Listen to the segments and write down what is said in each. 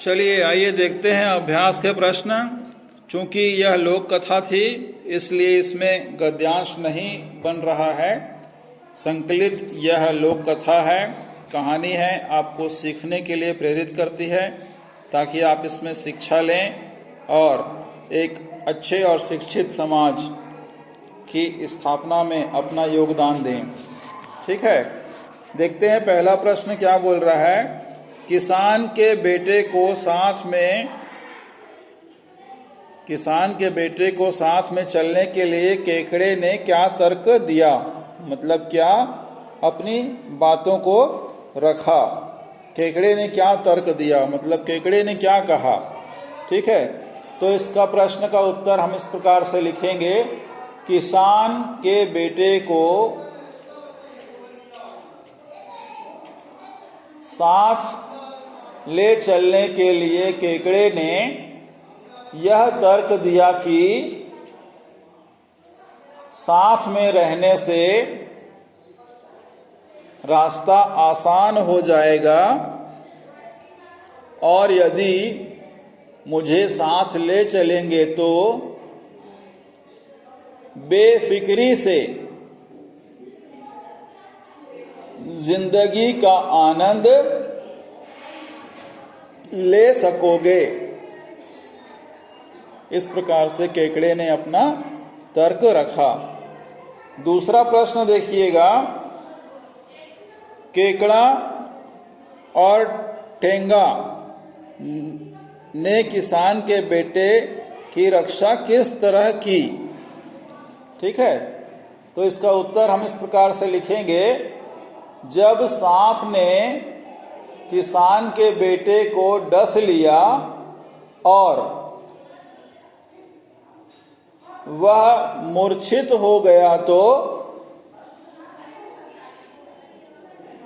चलिए आइए देखते हैं अभ्यास के प्रश्न। चूंकि यह लोक कथा थी इसलिए इसमें गद्यांश नहीं बन रहा है। संकलित यह लोक कथा है, कहानी है, आपको सीखने के लिए प्रेरित करती है ताकि आप इसमें शिक्षा लें और एक अच्छे और शिक्षित समाज की स्थापना में अपना योगदान दें। ठीक है, देखते हैं पहला प्रश्न क्या बोल रहा है। किसान के बेटे को साथ में चलने के लिए केकड़े ने क्या तर्क दिया, मतलब क्या अपनी बातों को रखा। केकड़े ने क्या तर्क दिया, मतलब केकड़े ने क्या कहा। ठीक है, तो इसका प्रश्न का उत्तर हम इस प्रकार से लिखेंगे। किसान के बेटे को साथ ले चलने के लिए केकड़े ने यह तर्क दिया कि साथ में रहने से रास्ता आसान हो जाएगा और यदि मुझे साथ ले चलेंगे तो बेफिक्री से जिंदगी का आनंद ले सकोगे। इस प्रकार से केकड़े ने अपना तर्क रखा। दूसरा प्रश्न देखिएगा। केकड़ा और टेंगा ने किसान के बेटे की रक्षा किस तरह की। ठीक है, तो इसका उत्तर हम इस प्रकार से लिखेंगे। जब सांप ने किसान के बेटे को डस लिया और वह मूर्छित हो गया तो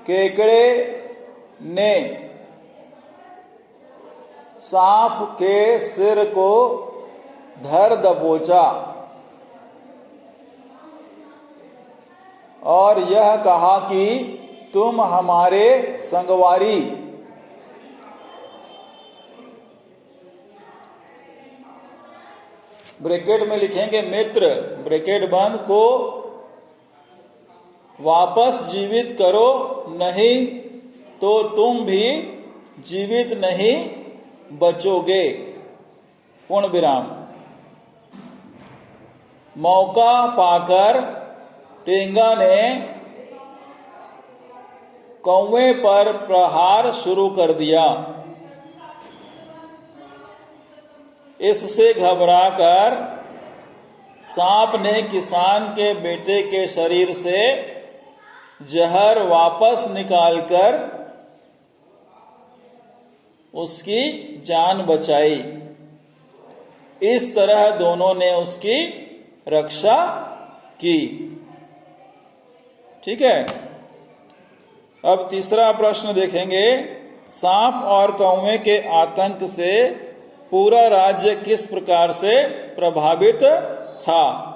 केकड़े ने सांप के सिर को धर दबोचा और यह कहा कि तुम हमारे संगवारी। ब्रैकेट में लिखेंगे मित्र, ब्रैकेट बंद, को वापस जीवित करो, नहीं तो तुम भी जीवित नहीं बचोगे। पूर्ण विराम। मौका पाकर टेंगा ने कौवे पर प्रहार शुरू कर दिया। इससे घबराकर सांप ने किसान के बेटे के शरीर से जहर वापस निकालकर उसकी जान बचाई। इस तरह दोनों ने उसकी रक्षा की। ठीक है, अब तीसरा प्रश्न देखेंगे। सांप और कौवे के आतंक से पूरा राज्य किस प्रकार से प्रभावित था।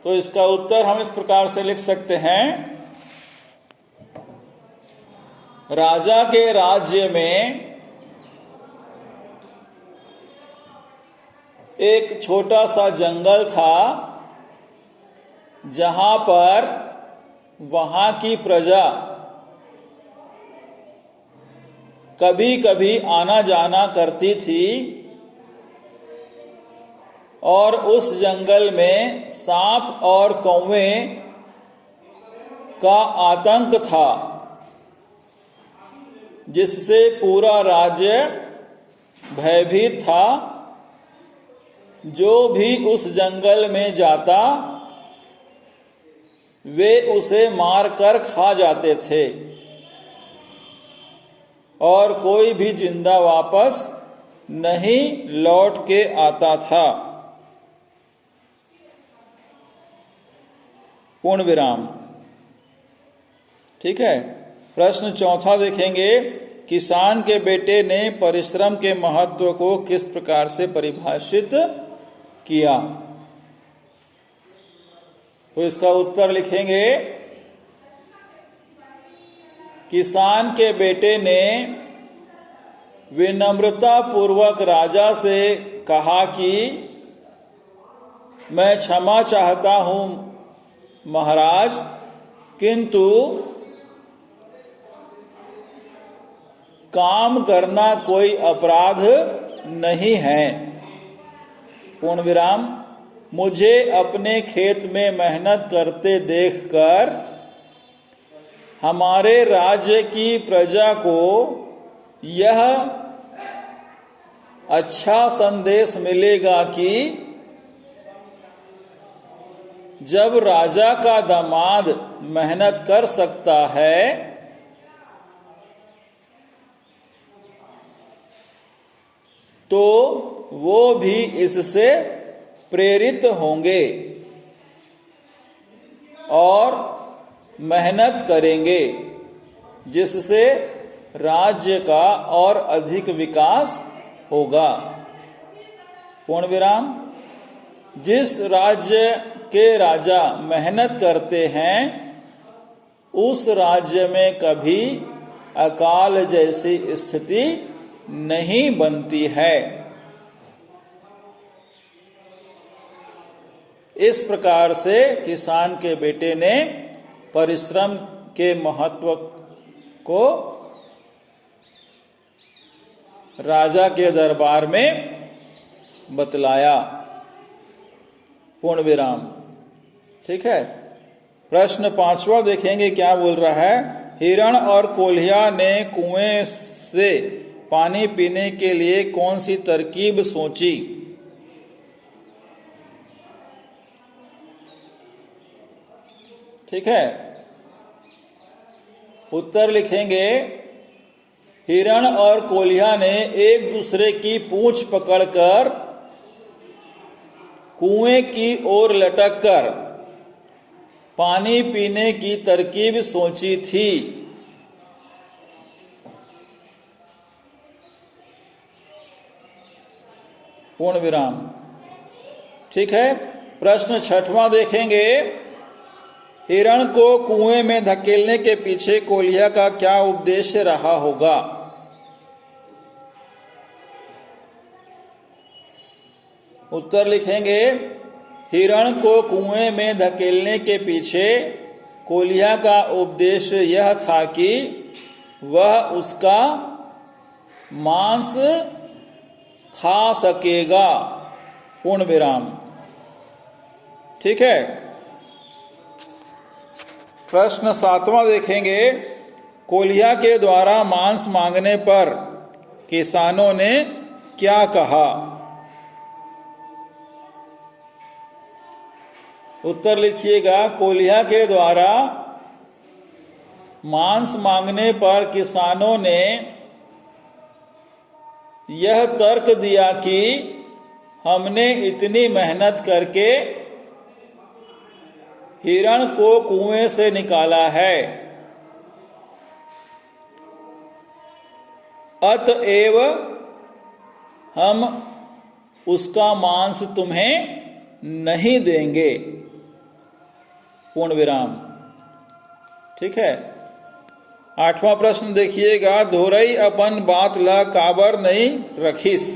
तो इसका उत्तर हम इस प्रकार से लिख सकते हैं। राजा के राज्य में एक छोटा सा जंगल था जहां पर वहां की प्रजा कभी कभी आना जाना करती थी और उस जंगल में सांप और कौवे का आतंक था जिससे पूरा राज्य भयभीत था। जो भी उस जंगल में जाता वे उसे मारकर खा जाते थे और कोई भी जिंदा वापस नहीं लौट के आता था। पूर्ण विराम। ठीक है, प्रश्न चौथा देखेंगे। किसान के बेटे ने परिश्रम के महत्व को किस प्रकार से परिभाषित किया। तो इसका उत्तर लिखेंगे। किसान के बेटे ने विनम्रता पूर्वक राजा से कहा कि मैं क्षमा चाहता हूं महाराज, किंतु काम करना कोई अपराध नहीं है। पूर्ण विराम। मुझे अपने खेत में मेहनत करते देखकर हमारे राज्य की प्रजा को यह अच्छा संदेश मिलेगा कि जब राजा का दामाद मेहनत कर सकता है तो वो भी इससे प्रेरित होंगे और मेहनत करेंगे, जिससे राज्य का और अधिक विकास होगा। पूर्ण विराम। जिस राज्य के राजा मेहनत करते हैं उस राज्य में कभी अकाल जैसी स्थिति नहीं बनती है। इस प्रकार से किसान के बेटे ने परिश्रम के महत्व को राजा के दरबार में बतलाया। पूर्ण विराम। ठीक है। प्रश्न 5वां देखेंगे क्या बोल रहा है। हिरण और कोल्हिया ने कुएं से पानी पीने के लिए कौन सी तरकीब सोची। ठीक है। उत्तर लिखेंगे, हिरण और कोल्हिया ने एक दूसरे की पूंछ पकड़कर कुएं की ओर लटककर पानी पीने की तरकीब सोची थी। पूर्ण विराम। ठीक है। प्रश्न 6वां देखेंगे, हिरण को कुएं में धकेलने के पीछे कोल्हिया का क्या उद्देश्य रहा होगा। उत्तर लिखेंगे, हिरण को कुएं में धकेलने के पीछे कोल्हिया का उद्देश्य यह था कि वह उसका मांस खा सकेगा। पूर्ण विराम। ठीक है। प्रश्न 7वां देखेंगे, कोल्हिया के द्वारा मांस मांगने पर किसानों ने क्या कहा। उत्तर लिखिएगा, कोल्हिया के द्वारा मांस मांगने पर किसानों ने यह तर्क दिया कि हमने इतनी मेहनत करके हिरण को कुएं से निकाला है, अतएव हम उसका मांस तुम्हें नहीं देंगे। पूर्ण विराम। ठीक है। 8वां प्रश्न देखिएगा, धोरई अपन बात ला काबर नहीं रखिस।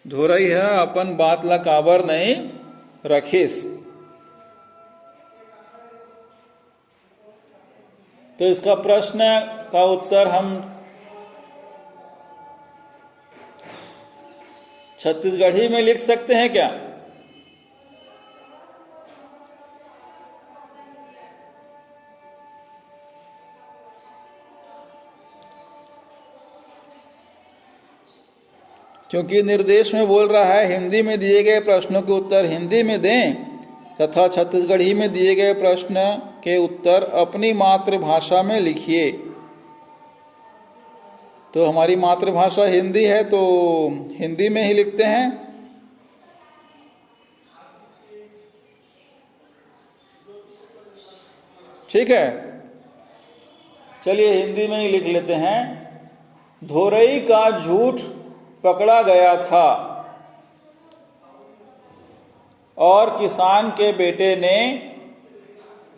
धोरई है अपन बात ला काबर नहीं रखिस। तो इसका प्रश्न का उत्तर हम छत्तीसगढ़ी में लिख सकते हैं क्या। क्योंकि निर्देश में बोल रहा है हिंदी में दिए गए प्रश्नों के उत्तर हिंदी में दें तथा छत्तीसगढ़ी में दिए गए प्रश्न के उत्तर अपनी मातृभाषा में लिखिए। तो हमारी मातृभाषा हिंदी है तो हिंदी में ही लिखते हैं। ठीक है। चलिए हिंदी में ही लिख लेते हैं। धोरई का झूठ पकड़ा गया था और किसान के बेटे ने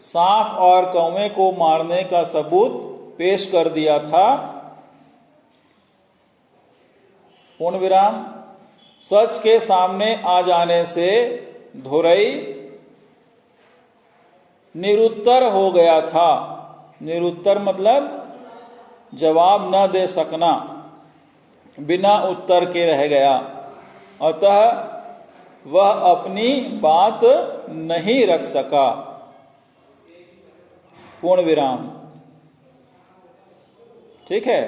सांप और कौवे को मारने का सबूत पेश कर दिया था। पूर्ण विराम। सच के सामने आ जाने से धुरई निरुत्तर हो गया था। निरुत्तर मतलब जवाब न दे सकना, बिना उत्तर के रह गया। अतः वह अपनी बात नहीं रख सका। पूर्ण विराम। ठीक है।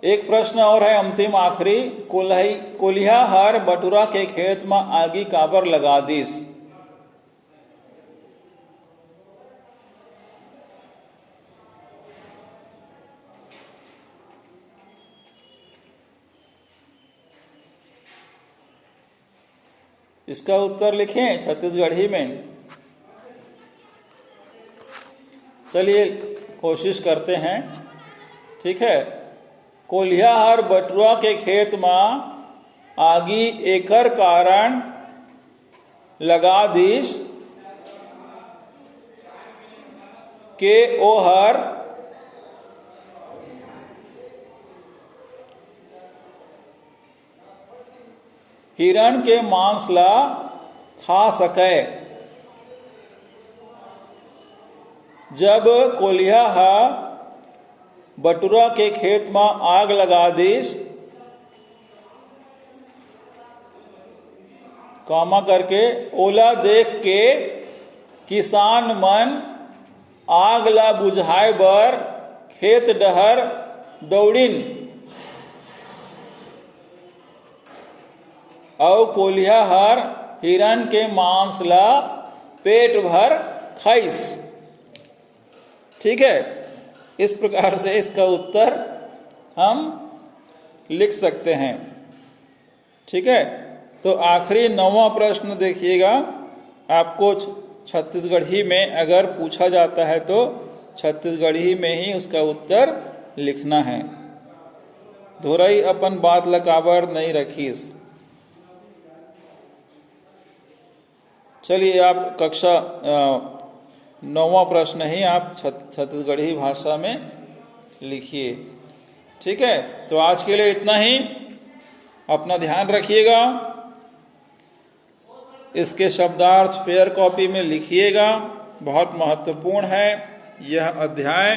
एक प्रश्न और है, अंतिम आखिरी। कोल्हिया हर बटुरा के खेत में आगी काबर लगा दीस। इसका उत्तर लिखें छत्तीसगढ़ी में। चलिए कोशिश करते हैं। ठीक है। कोल्हिया हर बटुआ के खेत में आगी एकर कारण लगा दीस के ओहर हिरण के मांस ला खा सके। जब कोल्हिया बटुरा के खेत में आग लगा दीस, कामा करके ओला देख के किसान मन आग ला बुझाए बर खेत डहर दौड़िन और कोल्हिया हर हिरण के मांस ला पेट भर खाइस। ठीक है। इस प्रकार से इसका उत्तर हम लिख सकते हैं। ठीक है। तो आखिरी 9वां प्रश्न देखिएगा। आपको छत्तीसगढ़ी में अगर पूछा जाता है तो छत्तीसगढ़ी में ही उसका उत्तर लिखना है। धुरई अपन बात ला काबर नहीं रखीस। चलिए आप कक्षा 9वां प्रश्न ही आप छत्तीसगढ़ी भाषा में लिखिए। ठीक है। तो आज के लिए इतना ही। अपना ध्यान रखिएगा। इसके शब्दार्थ फेयर कॉपी में लिखिएगा, बहुत महत्वपूर्ण है यह अध्याय।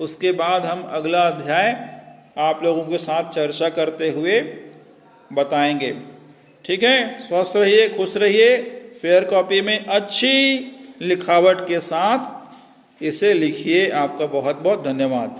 उसके बाद हम अगला अध्याय आप लोगों के साथ चर्चा करते हुए बताएंगे। ठीक है। स्वस्थ रहिए, खुश रहिए। फेयर कॉपी में अच्छी लिखावट के साथ इसे लिखिए। आपका बहुत बहुत धन्यवाद।